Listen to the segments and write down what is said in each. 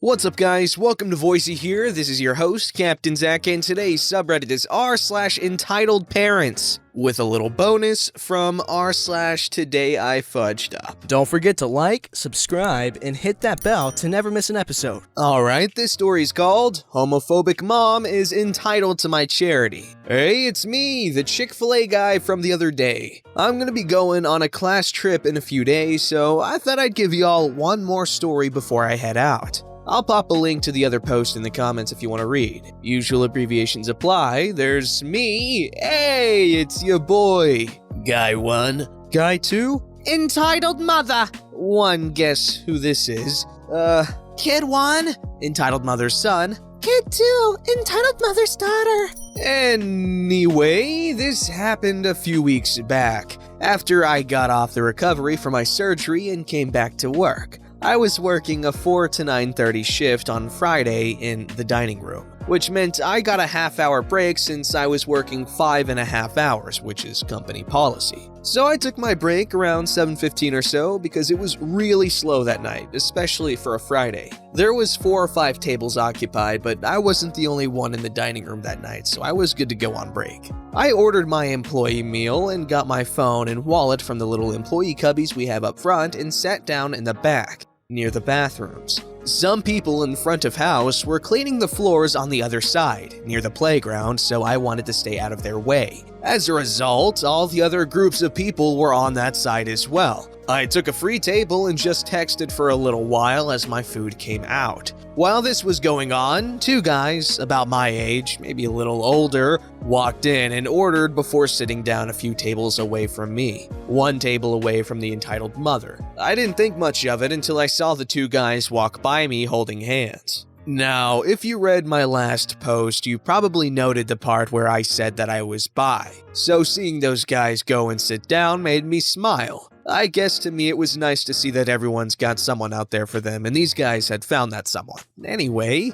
What's up guys, welcome to Voicey here. This is your host, Captain Zach, and today's subreddit is r/EntitledParents, with a little bonus from r/Today I Fudged Up. Don't forget to like, subscribe, and hit that bell to never miss an episode. Alright, this story's called Homophobic Mom is Entitled to My Charity. Hey, it's me, the Chick-fil-A guy from the other day. I'm gonna be going on a class trip in a few days, so I thought I'd give y'all one more story before I head out. I'll pop a link to the other post in the comments if you want to read. Usual abbreviations apply. There's me. Hey, it's your boy. Guy 1. Guy 2. Entitled Mother. 1, guess who this is? Kid 1. Entitled Mother's son. Kid 2. Entitled Mother's daughter. Anyway, this happened a few weeks back, after I got off the recovery from my surgery and came back to work. I was working a 4 to 9:30 shift on Friday in the dining room, which meant I got a half-hour break since I was working 5.5 hours, which is company policy. So I took my break around 7:15 or so because it was really slow that night, especially for a Friday. There was 4 or 5 tables occupied, but I wasn't the only one in the dining room that night, so I was good to go on break. I ordered my employee meal and got my phone and wallet from the little employee cubbies we have up front and sat down in the back, near the bathrooms. Some people in front of house were cleaning the floors on the other side, near the playground, so I wanted to stay out of their way. As a result, all the other groups of people were on that side as well. I took a free table and just texted for a little while as my food came out. While this was going on, 2 guys, about my age, maybe a little older, walked in and ordered before sitting down a few tables away from me, 1 table away from the entitled mother. I didn't think much of it until I saw the 2 guys walk by me holding hands. Now, if you read my last post, you probably noted the part where I said that I was bi. So seeing those guys go and sit down made me smile. I guess to me it was nice to see that everyone's got someone out there for them, and these guys had found that someone. Anyway,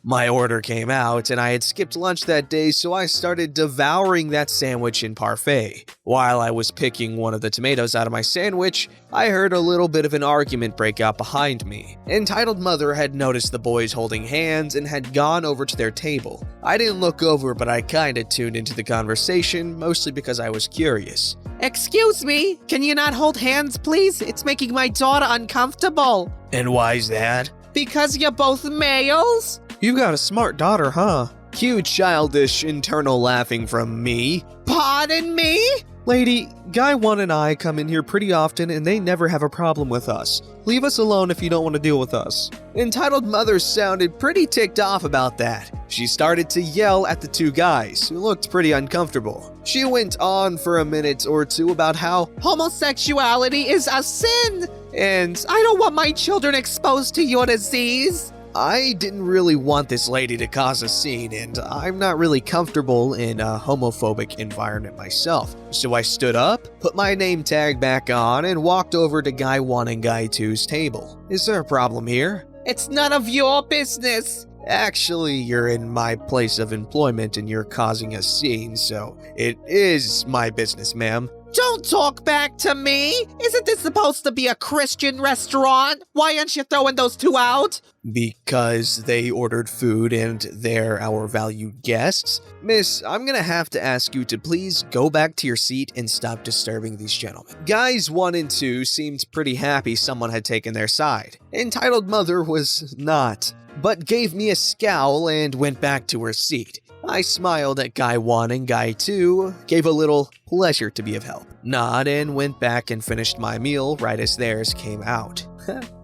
my order came out, and I had skipped lunch that day, so I started devouring that sandwich in parfait. While I was picking one of the tomatoes out of my sandwich, I heard a little bit of an argument break out behind me. Entitled Mother had noticed the boys holding hands and had gone over to their table. I didn't look over, but I kinda tuned into the conversation, mostly because I was curious. Excuse me, can you not hold hands, please? It's making my daughter uncomfortable. And why's that? Because you're both males? You got a smart daughter, huh? Cue childish internal laughing from me. Pardon me? Lady, Guy 1 and I come in here pretty often and they never have a problem with us. Leave us alone if you don't want to deal with us. Entitled Mother sounded pretty ticked off about that. She started to yell at the 2 guys, who looked pretty uncomfortable. She went on for a minute or 2 about how homosexuality is a sin, and I don't want my children exposed to your disease. I didn't really want this lady to cause a scene, and I'm not really comfortable in a homophobic environment myself. So I stood up, put my name tag back on, and walked over to Guy 1 and Guy 2's table. Is there a problem here? It's none of your business. Actually, you're in my place of employment and you're causing a scene, so it is my business, ma'am. Don't talk back to me! Isn't this supposed to be a Christian restaurant? Why aren't you throwing those 2 out? Because they ordered food and they're our valued guests. Miss, I'm gonna have to ask you to please go back to your seat and stop disturbing these gentlemen. Guys 1 and 2 seemed pretty happy someone had taken their side. Entitled Mother was not, but gave me a scowl and went back to her seat. I smiled at Guy 1 and Guy 2, gave a little pleasure to be of help, nod, and went back and finished my meal right as theirs came out.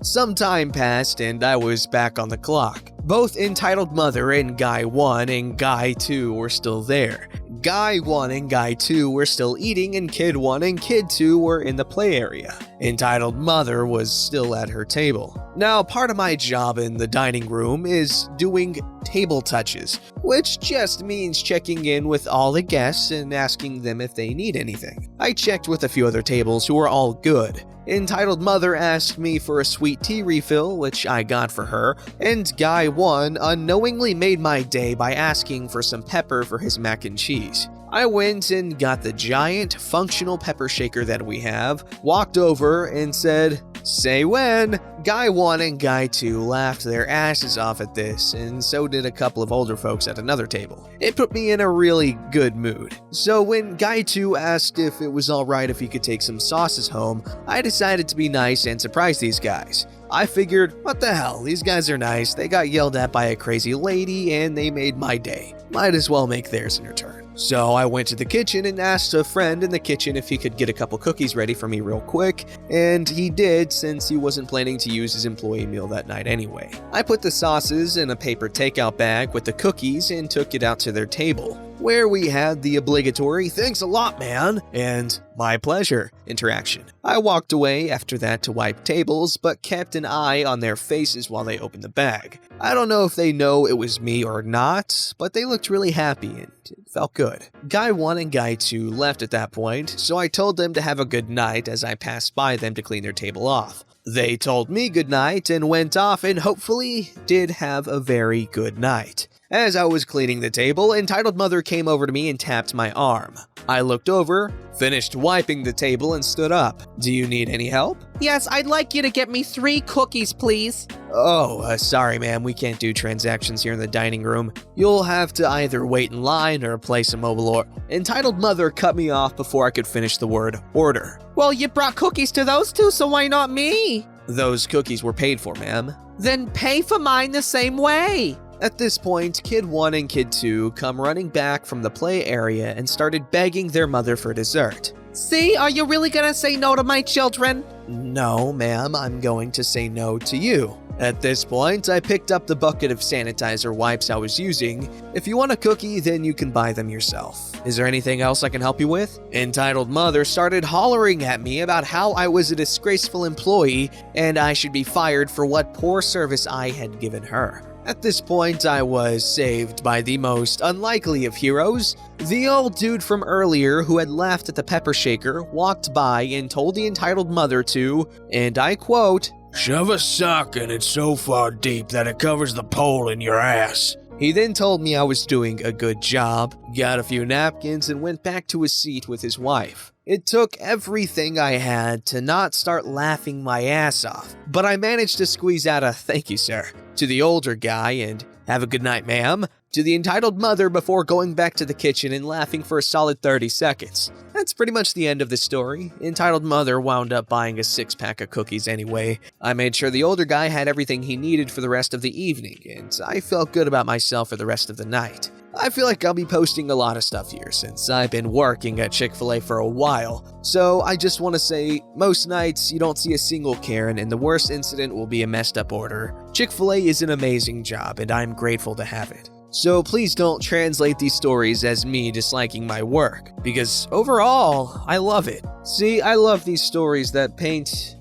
Some time passed and I was back on the clock. Both Entitled Mother and Guy 1 and Guy 2 were still there. Guy 1 and Guy 2 were still eating, and Kid 1 and Kid 2 were in the play area. Entitled Mother was still at her table. Now, part of my job in the dining room is doing table touches, which just means checking in with all the guests and asking them if they need anything. I checked with a few other tables who were all good. Entitled Mother asked me for a sweet tea refill, which I got for her, and Guy 1 unknowingly made my day by asking for some pepper for his mac and cheese. I went and got the giant functional pepper shaker that we have, walked over and said, Say when. Guy 1 and Guy 2 laughed their asses off at this, and so did a couple of older folks at another table. It put me in a really good mood. So when Guy 2 asked if it was alright if he could take some sauces home, I decided to be nice and surprise these guys. I figured, what the hell, these guys are nice, they got yelled at by a crazy lady, and they made my day. Might as well make theirs in return. So I went to the kitchen and asked a friend in the kitchen if he could get a couple cookies ready for me real quick, and he did since he wasn't planning to use his employee meal that night anyway. I put the sauces in a paper takeout bag with the cookies and took it out to their table, where we had the obligatory "thanks a lot, man," and "my pleasure" interaction. I walked away after that to wipe tables, but kept an eye on their faces while they opened the bag. I don't know if they know it was me or not, but they looked really happy and it felt good. Guy 1 and Guy 2 left at that point, so I told them to have a good night as I passed by them to clean their table off. They told me good night and went off and hopefully did have a very good night. As I was cleaning the table, Entitled Mother came over to me and tapped my arm. I looked over, finished wiping the table, and stood up. "Do you need any help?" Yes, I'd like you to get me 3 cookies, please. "Oh, sorry ma'am, we can't do transactions here in the dining room. You'll have to either wait in line or place a mobile order." Entitled Mother cut me off before I could finish the word order. Well, you brought cookies to those 2, so why not me? "Those cookies were paid for, ma'am." Then pay for mine the same way. At this point, Kid 1 and Kid 2 come running back from the play area and started begging their mother for dessert. See, are you really gonna say no to my children? "No, ma'am, I'm going to say no to you." At this point, I picked up the bucket of sanitizer wipes I was using. "If you want a cookie, then you can buy them yourself. Is there anything else I can help you with?" Entitled Mother started hollering at me about how I was a disgraceful employee and I should be fired for what poor service I had given her. At this point, I was saved by the most unlikely of heroes. The old dude from earlier who had laughed at the pepper shaker walked by and told the Entitled Mother to, and I quote, "shove a sock in it so far deep that it covers the pole in your ass." He then told me I was doing a good job, got a few napkins, and went back to his seat with his wife. It took everything I had to not start laughing my ass off, but I managed to squeeze out a "thank you, sir" to the older guy and "have a good night, ma'am" to the Entitled Mother before going back to the kitchen and laughing for a solid 30 seconds. That's pretty much the end of the story. Entitled Mother wound up buying a 6-pack of cookies anyway. I made sure the older guy had everything he needed for the rest of the evening, and I felt good about myself for the rest of the night. I feel like I'll be posting a lot of stuff here since I've been working at Chick-fil-A for a while, so I just want to say, most nights you don't see a single Karen and the worst incident will be a messed up order. Chick-fil-A is an amazing job and I'm grateful to have it. So please don't translate these stories as me disliking my work, because overall, I love it. See, I love these stories that paint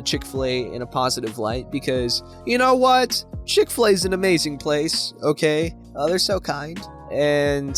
Chick-fil-A in a positive light because, you know what? Chick-fil-A is an amazing place, okay? They're so kind. And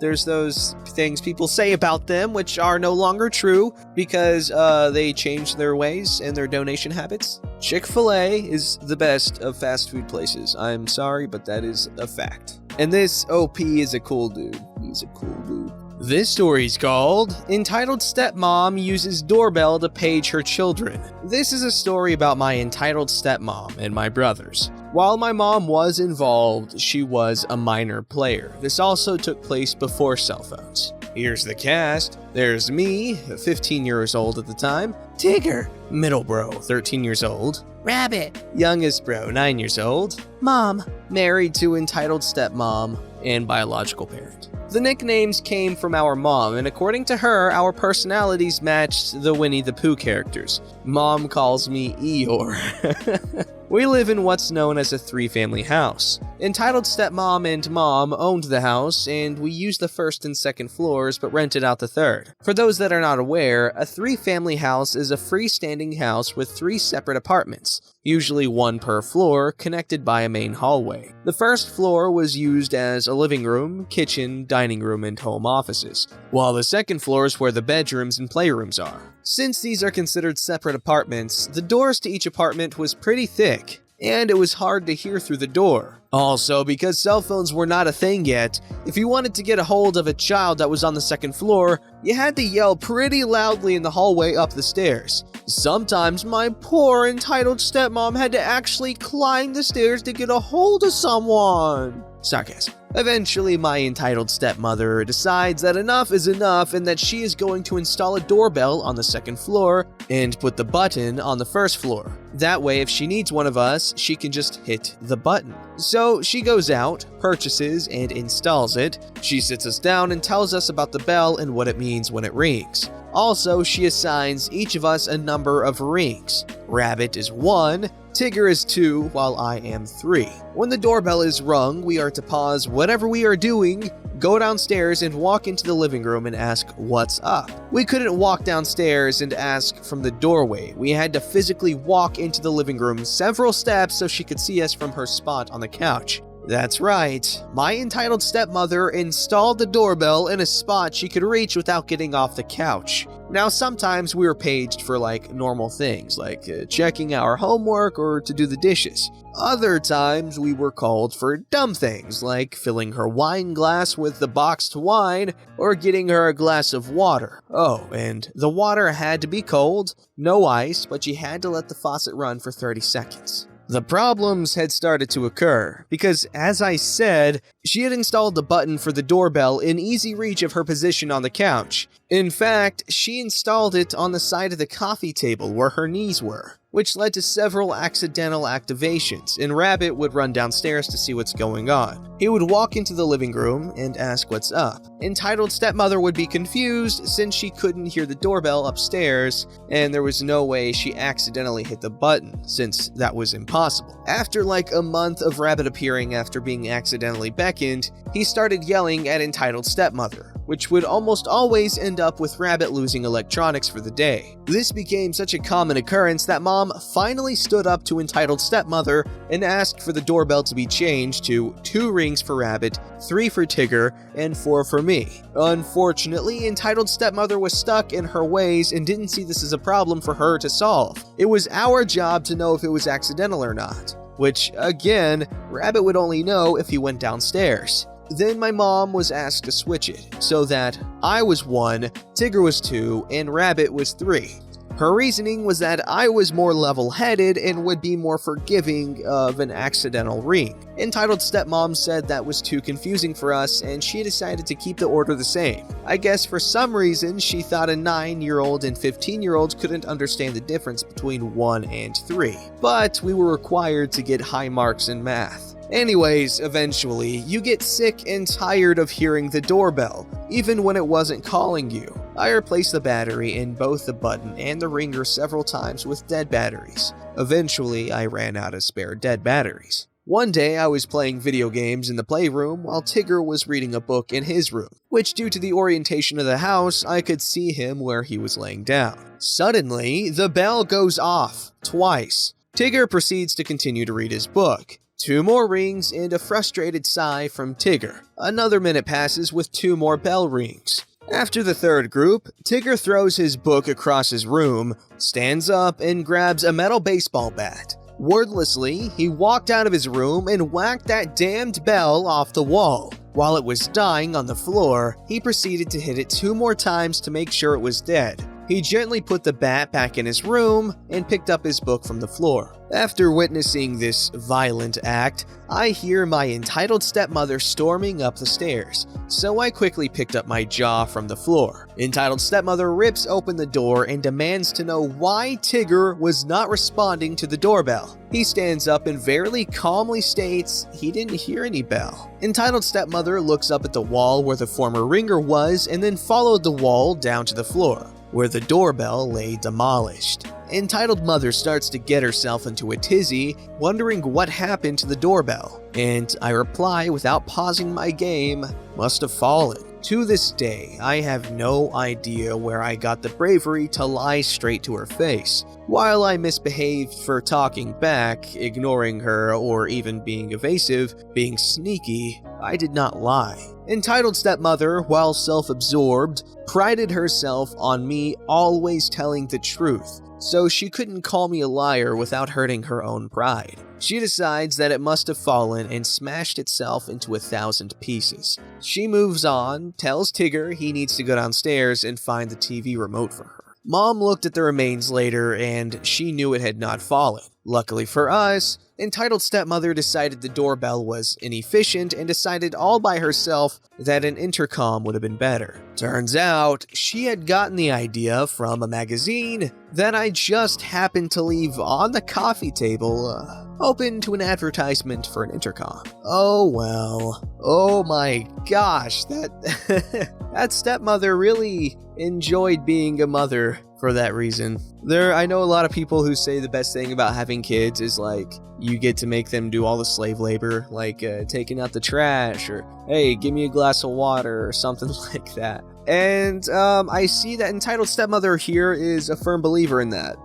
there's those things people say about them which are no longer true because they changed their ways and their donation habits. Chick-fil-A is the best of fast food places. I'm sorry, but that is a fact. And this OP is a cool dude. He's a cool dude. This story's called Entitled Stepmom Uses Doorbell to Page Her Children. This is a story about my entitled stepmom and my brothers. While my mom was involved, she was a minor player. This also took place before cell phones. Here's the cast. There's me, 15 years old at the time. Tigger, middle bro, 13 years old. Rabbit, Youngest bro, 9 years old. Mom, married to entitled stepmom and biological parent. The nicknames came from our mom, and according to her, our personalities matched the Winnie the Pooh characters. Mom calls me Eeyore. We live in what's known as a 3-family house. Entitled stepmom and mom owned the house, and we used the first and second floors, but rented out the third. For those that are not aware, a 3-family house is a freestanding house with 3 separate apartments, usually 1 per floor, connected by a main hallway. The first floor was used as a living room, kitchen, dining room, and home offices, while the second floor is where the bedrooms and playrooms are. Since these are considered separate apartments, the doors to each apartment was pretty thick, and it was hard to hear through the door. Also, because cell phones were not a thing yet, if you wanted to get a hold of a child that was on the second floor, you had to yell pretty loudly in the hallway up the stairs. Sometimes my poor entitled stepmom had to actually climb the stairs to get a hold of someone. Sarcasm. Eventually, my entitled stepmother decides that enough is enough and that she is going to install a doorbell on the second floor and put the button on the first floor. That way, if she needs one of us, she can just hit the button. So she goes out, purchases, and installs it. She sits us down and tells us about the bell and what it means when it rings. Also, she assigns each of us a number of rings. Rabbit is 1, Tigger is 2, while I am 3. When the doorbell is rung, we are to pause whatever we are doing, go downstairs and walk into the living room and ask what's up. We couldn't walk downstairs and ask from the doorway. We had to physically walk into the living room several steps so she could see us from her spot on the couch. That's right, my entitled stepmother installed the doorbell in a spot she could reach without getting off the couch. Now, sometimes we were paged for normal things, like checking our homework or to do the dishes. Other times we were called for dumb things, like filling her wine glass with the boxed wine or getting her a glass of water. Oh, and the water had to be cold, no ice, but you had to let the faucet run for 30 seconds. The problems had started to occur, because as I said, she had installed the button for the doorbell in easy reach of her position on the couch. In fact, she installed it on the side of the coffee table where her knees were, which led to several accidental activations, and Rabbit would run downstairs to see what's going on. He would walk into the living room and ask what's up. Entitled stepmother would be confused since she couldn't hear the doorbell upstairs, and there was no way she accidentally hit the button, since that was impossible. After a month of Rabbit appearing after being accidentally beckoned, he started yelling at entitled stepmother, which would almost always end up with Rabbit losing electronics for the day. This became such a common occurrence that Mom finally stood up to entitled stepmother and asked for the doorbell to be changed to 2 rings for Rabbit, 3 for Tigger, and 4 for me. Unfortunately, entitled stepmother was stuck in her ways and didn't see this as a problem for her to solve. It was our job to know if it was accidental or not, which, again, Rabbit would only know if he went downstairs. Then my mom was asked to switch it, so that I was 1, Tigger was 2, and Rabbit was 3. Her reasoning was that I was more level-headed and would be more forgiving of an accidental ring. Entitled stepmom said that was too confusing for us and she decided to keep the order the same. I guess for some reason she thought a 9-year-old and 15-year-olds couldn't understand the difference between 1 and 3. But we were required to get high marks in math. Anyways, eventually, you get sick and tired of hearing the doorbell, even when it wasn't calling you. I replaced the battery in both the button and the ringer several times with dead batteries. Eventually, I ran out of spare dead batteries. One day, I was playing video games in the playroom while Tigger was reading a book in his room, which due to the orientation of the house, I could see him where he was laying down. Suddenly, the bell goes off, twice. Tigger proceeds to continue to read his book. 2 more rings and a frustrated sigh from Tigger. Another minute passes with 2 more bell rings. After the 3rd group, Tigger throws his book across his room, stands up, and grabs a metal baseball bat. Wordlessly, he walked out of his room and whacked that damned bell off the wall. While it was dying on the floor, he proceeded to hit it 2 more times to make sure it was dead. He gently put the bat back in his room and picked up his book from the floor. After witnessing this violent act, I hear my entitled stepmother storming up the stairs, so I quickly picked up my jaw from the floor. Entitled stepmother rips open the door and demands to know why Tigger was not responding to the doorbell. He stands up and very calmly states he didn't hear any bell. Entitled stepmother looks up at the wall where the former ringer was and then followed the wall down to the floor, where the doorbell lay demolished. Entitled mother starts to get herself into a tizzy, wondering what happened to the doorbell, and I reply without pausing my game, must have fallen. To this day, I have no idea where I got the bravery to lie straight to her face. While I misbehaved for talking back, ignoring her, or even being evasive, being sneaky, I did not lie. Entitled stepmother, while self-absorbed, prided herself on me always telling the truth, so she couldn't call me a liar without hurting her own pride. She decides that it must have fallen and smashed itself into 1,000 pieces. She moves on, tells Tigger he needs to go downstairs and find the TV remote for her. Mom looked at the remains later and she knew it had not fallen. Luckily for us, entitled stepmother decided the doorbell was inefficient and decided all by herself that an intercom would have been better. Turns out, she had gotten the idea from a magazine that I just happened to leave on the coffee table, open to an advertisement for an intercom. Oh well. Oh my gosh, that stepmother really enjoyed being a mother for that reason. I know a lot of people who say the best thing about having kids is like, you get to make them do all the slave labor, like taking out the trash, or hey, give me a glass of water, or something like that. And I see that entitled stepmother here is a firm believer in that.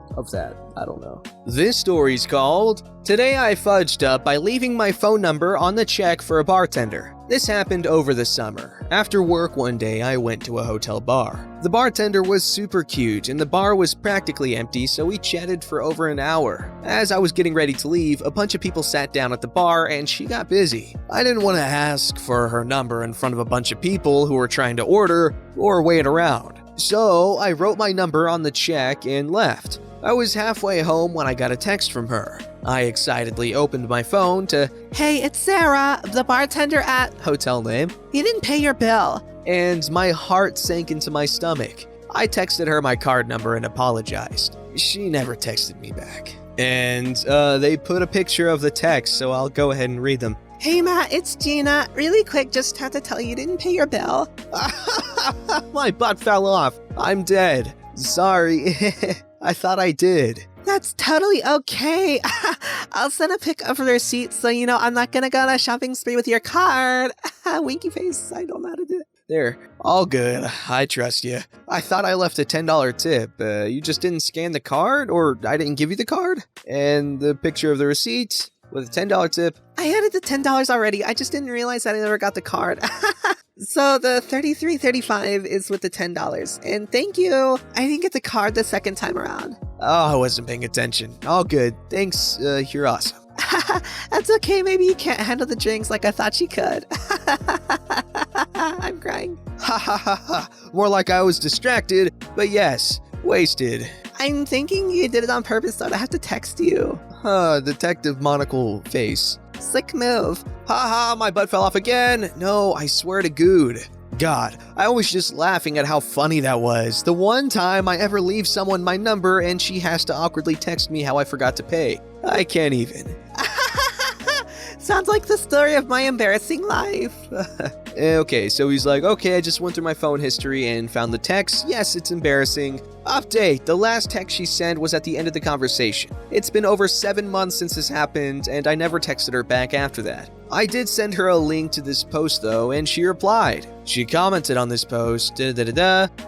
I don't know. This story's called, Today I Fudged Up by Leaving My Phone Number on the Check for a Bartender. This happened over the summer. After work one day, I went to a hotel bar. The bartender was super cute, and the bar was practically empty, so we chatted for over an hour. As I was getting ready to leave, a bunch of people sat down at the bar, and she got busy. I didn't want to ask for her number in front of a bunch of people who were trying to order or wait around. So I wrote my number on the check and left. I was halfway home when I got a text from her. I excitedly opened my phone to, Hey, it's Sarah, the bartender at hotel name, You didn't pay your bill. And my heart sank into my stomach. I texted her my card number and apologized. She never texted me back. And they put a picture of the text, so I'll go ahead and read them. Hey Matt, it's Gina. Really quick, just have to tell you didn't pay your bill. My butt fell off. I'm dead. Sorry. I thought I did. That's totally okay. I'll send a pic of the receipt so you know I'm not gonna go on a shopping spree with your card. Winky face, I don't know how to do it. There, all good. I trust you. I thought I left a $10 tip. You just didn't scan the card, or I didn't give you the card? And the picture of the receipt with a $10 tip. I added the $10 already. I just didn't realize that I never got the card. So the $33.35 is with the $10. And thank you. I didn't get the card the second time around. Oh, I wasn't paying attention. All good. Thanks. You're awesome. That's okay. Maybe you can't handle the drinks like I thought you could. I'm crying. Ha ha ha ha. More like I was distracted, but yes, wasted. I'm thinking you did it on purpose so I have to text you. Detective monocle face. Slick move. Haha, my butt fell off again. No, I swear to good. God, I was just laughing at how funny that was. The one time I ever leave someone my number and she has to awkwardly text me how I forgot to pay. I can't even. Sounds like the story of my embarrassing life. Okay, so he's like, okay, I just went through my phone history and found the text. Yes, it's embarrassing. Update, the last text she sent was at the end of the conversation. It's been over 7 months since this happened, and I never texted her back after that. I did send her a link to this post though, and she replied. She commented on this post,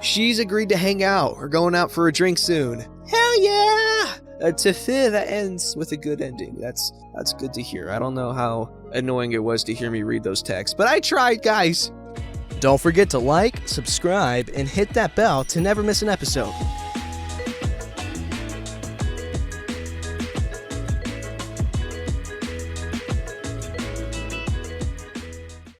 She's agreed to hang out. We're going out for a drink soon. Hell yeah! To fear that ends with a good ending. That's good to hear. I don't know how annoying it was to hear me read those texts, but I tried, guys. Don't forget to like, subscribe, and hit that bell to never miss an episode.